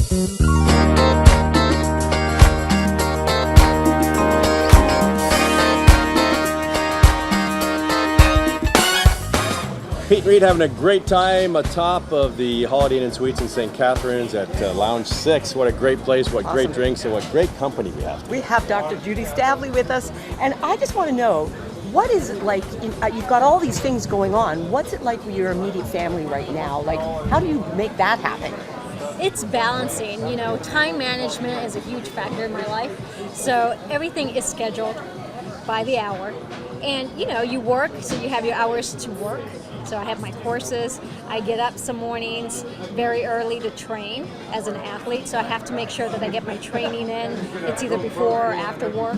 Peet Reet having a great time atop of the Holiday Inn and Suites in St. Catharines at Lounge 6. What a great place, what great drinks, and what great company we have. We have Dr. Judy Staveley with us, and I just want to know, what is it like, you've got all these things going on, what's it like with your immediate family right now? Like, how do you make that happen? It's balancing, you know, time management is a huge factor in my life, so everything is scheduled by the hour. And, you know, you work, so you have your hours to work. So I have my courses. I get up some mornings very early to train as an athlete, so I have to make sure that I get my training in. It's either before or after work.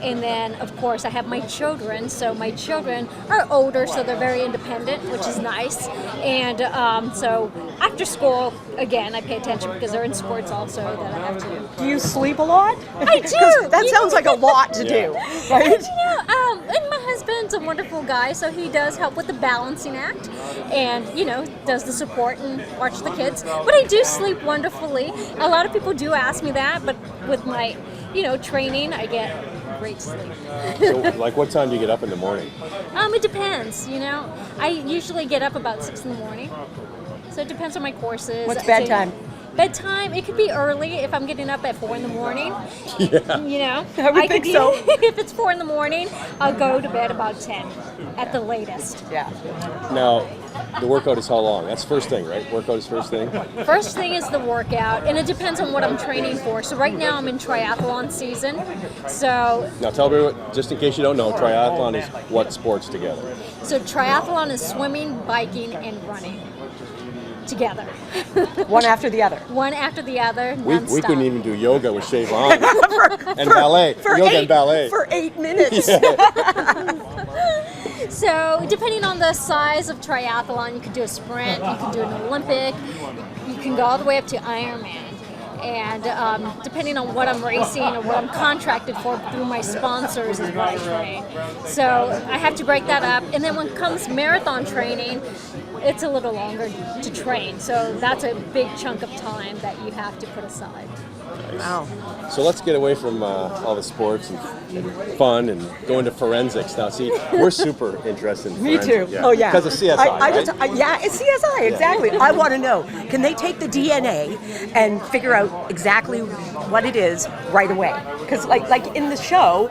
And then, of course, I have my children. So my children are older, so they're very independent, which is nice. And so after school, again, I pay attention because they're in sports also that I have to do. Do you sleep a lot? I do! That sounds like a lot to do, right? And, and my husband's a wonderful guy, so he does help with the balancing act and, you know, does the support and watch the kids. But I do sleep wonderfully. A lot of people do ask me that, but with my, you know, training, I get great sleep. So, like, what time do you get up in the morning? It depends, you know. I usually get up about 6 in the morning. So it depends on my courses. What's bedtime? Bedtime, it could be early if I'm getting up at 4 in the morning. Yeah. You know, I would think so. If it's 4 in the morning, I'll go to bed about 10 at the latest. Yeah. Now, the workout is how long? That's first thing, right? Workout is first thing? First thing is the workout, and it depends on what I'm training for. So right now I'm in triathlon season. So Now tell me, just in case you don't know, triathlon is what sports together? So triathlon is swimming, biking, and running together. One after the other. One after the other, We nonstop. couldn't even do yoga with Shave on. And ballet. Yoga and ballet. For 8 minutes. So depending on the size of triathlon, you could do a sprint, you can do an Olympic, you can go all the way up to Ironman. And depending on what I'm racing or what I'm contracted for through my sponsors is what I train. So I have to break that up. And then when it comes marathon training, it's a little longer to train. So that's a big chunk of time that you have to put aside. Wow. So let's get away from all the sports and fun and go into forensics. Now, see, we're super interested in Me forensics. too. Oh, yeah. Because of CSI, right? Yeah, it's CSI, exactly. I want to know, can they take the DNA and figure out exactly what it is right away? Because like in the show,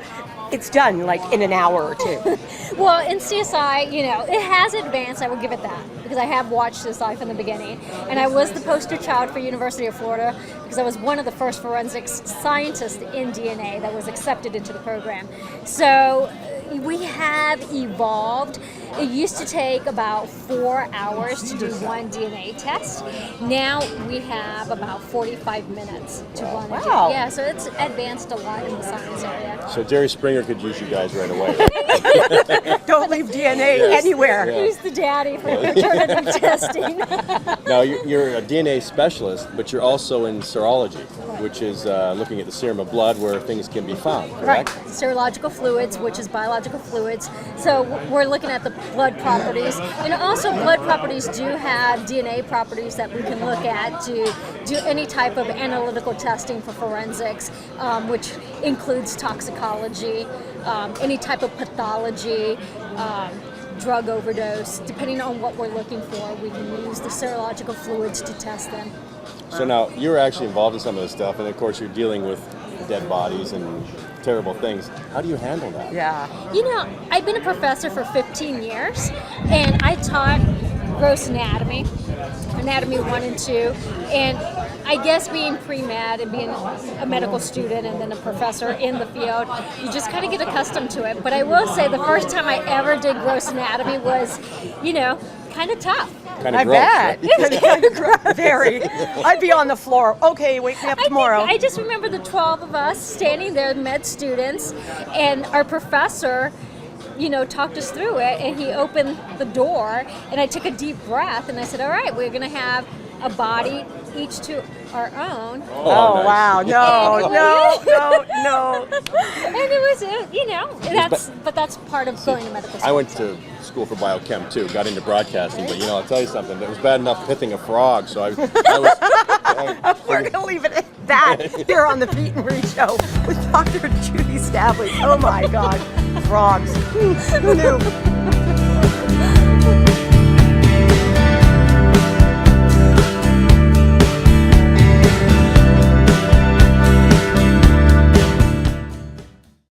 it's done like in an hour or two. Well, in CSI, you know, it has advanced, I will give it that, because I have watched CSI from the beginning. And I was the poster child for University of Florida because I was one of the first forensics scientists in DNA that was accepted into the program. So we have evolved. It used to take about 4 hours to do one DNA test. Now we have about 45 minutes to run a Wow. Yeah, so it's advanced a lot in the science area. So Jerry Springer could use you guys right away. Right? Don't leave DNA anywhere. Yeah. Who's the daddy for alternative testing? Now, you're a DNA specialist, but you're also in serology, which is looking at the serum of blood where things can be found, Right, correct? serological fluids, which is biological fluids. So we're looking at the blood properties, and also blood properties do have DNA properties that we can look at to do any type of analytical testing for forensics, which includes toxicology, any type of pathology, drug overdose. Depending on what we're looking for, we can use the serological fluids to test them. So now, you're actually involved in some of this stuff, and of course you're dealing with dead bodies and terrible things. How do you handle that? Yeah. You know, I've been a professor for 15 years, and I taught gross anatomy 1 and 2, and I guess being pre-med and being a medical student and then a professor in the field, you just kind of get accustomed to it. But I will say the first time I ever did gross anatomy was, you know, kind of tough. Kind of I bet. Very. I'd be on the floor. Okay, wake me up tomorrow. I just remember the 12 of us standing there, med students, and our professor, you know, talked us through it, and he opened the door, and I took a deep breath, and I said, all right, we're going to have a body each to our own. Oh, nice. wow. No. And it was, you know, that's part of going to medical school. I went to school for biochem too, got into broadcasting, but you know, I'll tell you something, it was bad enough pithing a frog, so I was We're going to leave it at that here on the Peet Reet Show with Dr. Judy Staveley. Oh my God. Frogs. Who knew?